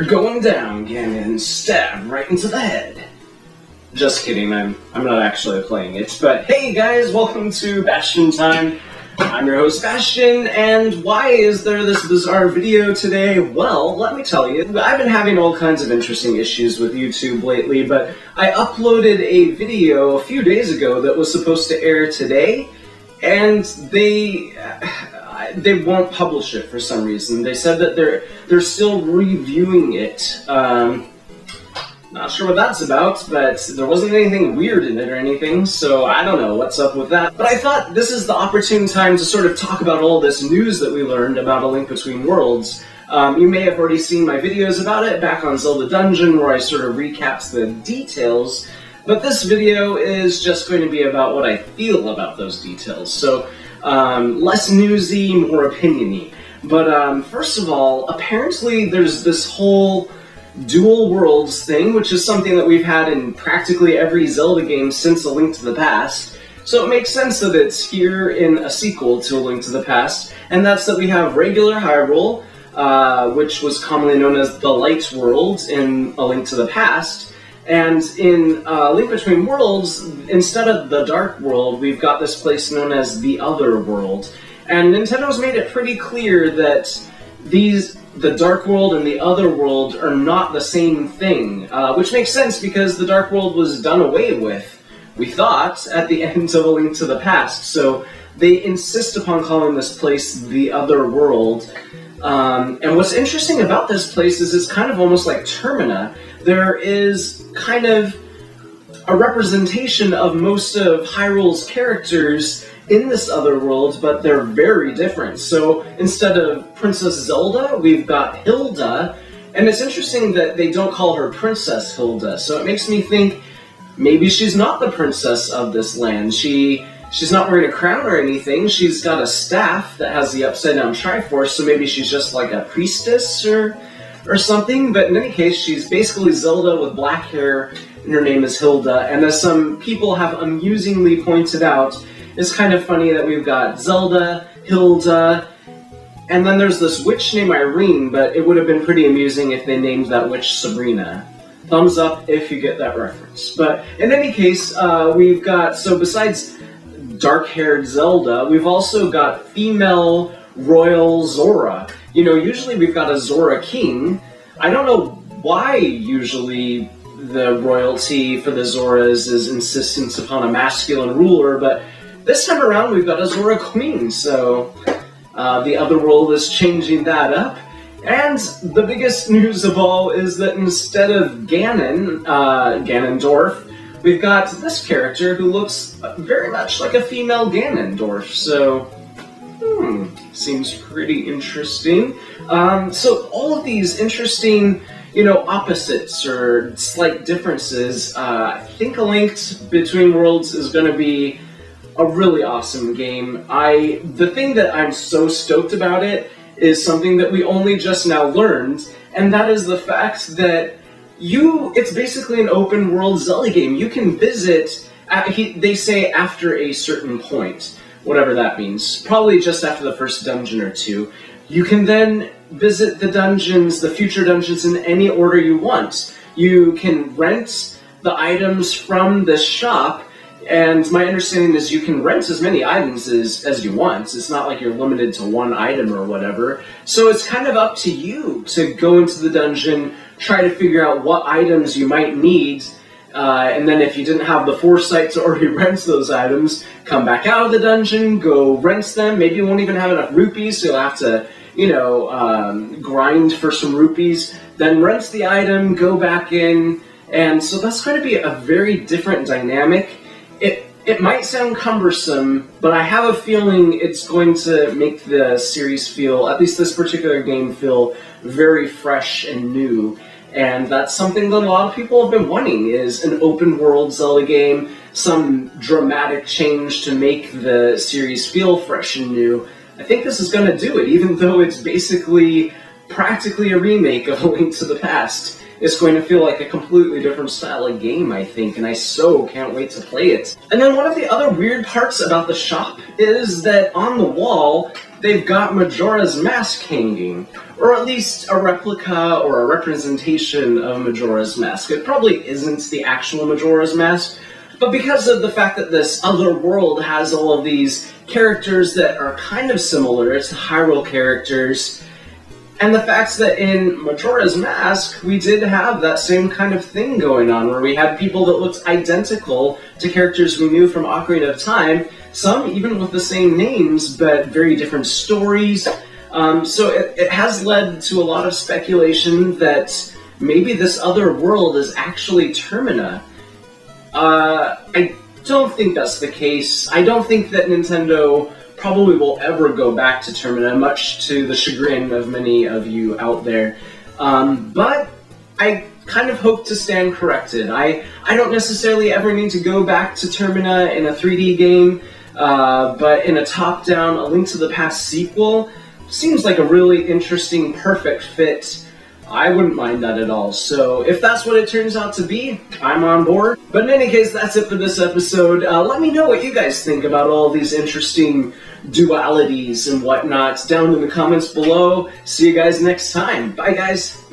You're going down, Ganon. Stab right into the head. Just kidding, I'm not actually playing it. But hey guys, welcome to Bastian time. I'm your host Bastian, and why is there this bizarre video today? Well, let me tell you, I've been having all kinds of interesting issues with YouTube lately, but I uploaded a video a few days ago that was supposed to air today, and they won't publish it for some reason. They said that they're still reviewing it. Not sure what that's about, but there wasn't anything weird in it or anything, so I don't know what's up with that. But I thought this is the opportune time to sort of talk about all this news that we learned about A Link Between Worlds. You may have already seen my videos about it back on Zelda Dungeon, where I sort of recapped the details, but this video is just going to be about what I feel about those details. So, less newsy, more opinion-y. But first of all, apparently there's this whole dual worlds thing, which is something that we've had in practically every Zelda game since A Link to the Past. So it makes sense that it's here in a sequel to A Link to the Past, and that's that we have regular Hyrule, which was commonly known as the Light World in A Link to the Past, and in Link Between Worlds, instead of the Dark World, we've got this place known as the Other World. And Nintendo's made it pretty clear that the Dark World and the Other World are not the same thing, which makes sense because the Dark World was done away with, we thought, at the end of A Link to the Past. So they insist upon calling this place the Other World. And what's interesting about this place is it's kind of almost like Termina. There is kind of a representation of most of Hyrule's characters in this Other World, but they're very different. So instead of Princess Zelda, we've got Hilda, and it's interesting that they don't call her Princess Hilda, so it makes me think maybe she's not the princess of this land. She's not wearing a crown or anything, she's got a staff that has the upside down Triforce, so maybe she's just like a priestess or something, but in any case, she's basically Zelda with black hair, and her name is Hilda, and as some people have amusingly pointed out, it's kind of funny that we've got Zelda, Hilda, and then there's this witch named Irene, but it would have been pretty amusing if they named that witch Sabrina. Thumbs up if you get that reference. But in any case, we've got, so besides dark-haired Zelda, we've also got female royal Zora. You know, usually we've got a Zora king. I don't know why usually the royalty for the Zoras is insistence upon a masculine ruler, but this time around we've got a Zora queen, so the Other World is changing that up. And the biggest news of all is that instead of Ganondorf, we've got this character who looks very much like a female Ganondorf, so seems pretty interesting. So all of these interesting, opposites or slight differences, I think A Link Between Worlds is going to be a really awesome game. The thing that I'm so stoked about it is something that we only just now learned, and that is the fact that it's basically an open world Zelda game. You can visit, they say after a certain point, whatever that means, probably just after the first dungeon or two. You can then visit the dungeons, the future dungeons, in any order you want. You can rent the items from the shop, and my understanding is you can rent as many items as you want. It's not like you're limited to one item or whatever. So it's kind of up to you to go into the dungeon, try to figure out what items you might need, and then if you didn't have the foresight to already rent those items, come back out of the dungeon, go rent them. Maybe you won't even have enough rupees, so you'll have to, grind for some rupees, then rent the item, go back in, and so that's going to be a very different dynamic. It might sound cumbersome, but I have a feeling it's going to make the series feel, at least this particular game, feel very fresh and new. And that's something that a lot of people have been wanting, is an open world Zelda game, some dramatic change to make the series feel fresh and new. I think this is going to do it, even though it's basically practically a remake of A Link to the Past. It's going to feel like a completely different style of game, I think, and I so can't wait to play it. And then one of the other weird parts about the shop is that on the wall, they've got Majora's Mask hanging, or at least a replica or a representation of Majora's Mask. It probably isn't the actual Majora's Mask, but because of the fact that this other world has all of these characters that are kind of similar, it's the Hyrule characters, and the fact that in Majora's Mask, we did have that same kind of thing going on, where we had people that looked identical to characters we knew from Ocarina of Time, some even with the same names, but very different stories. So it has led to a lot of speculation that maybe this other world is actually Termina. I don't think that's the case. I don't think that Nintendo probably will ever go back to Termina, much to the chagrin of many of you out there. But I kind of hope to stand corrected. I don't necessarily ever need to go back to Termina in a 3D game, but in a top-down, A Link to the Past sequel seems like a really interesting, perfect fit. I wouldn't mind that at all. So if that's what it turns out to be, I'm on board. But in any case, that's it for this episode. Let me know what you guys think about all these interesting dualities and whatnot down in the comments below. See you guys next time. Bye, guys.